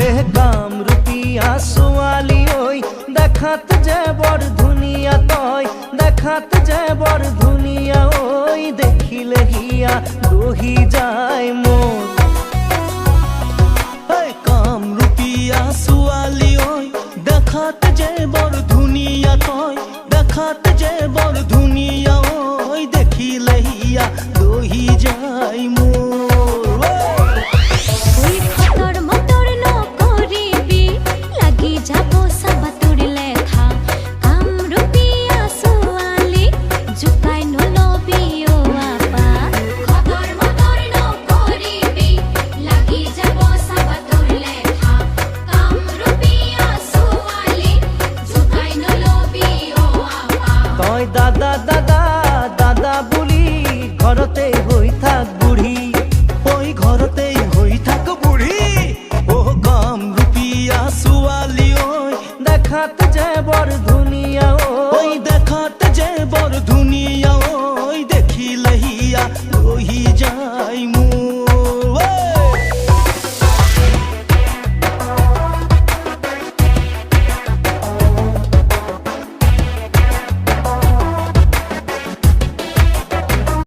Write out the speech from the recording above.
এহ কামরূপিয়া ছোৱালী ঐ দেখাত যে বৰ ধুনীয়া তই দেখাত যে বৰ ধুনীয়া ঐ দেখিলে হিয়া বহি যায় মোৰ কামরূপিয়া ছোৱালী ঐ দেখাত যে বৰ ধুনীয়া তই দেখাত যে বৰ ধুনীয়া ঐ দেখিলে হিয়া বহি যায় মোৰ দাদা দাদা দাদা বুলি ঘৰতে হৈ থাক বুঢ়ী ঐ ঘৰতে হৈ থাক বুঢ়ী অ কামৰূপিয়া ছোৱালী ঐ দেখাত যে বৰ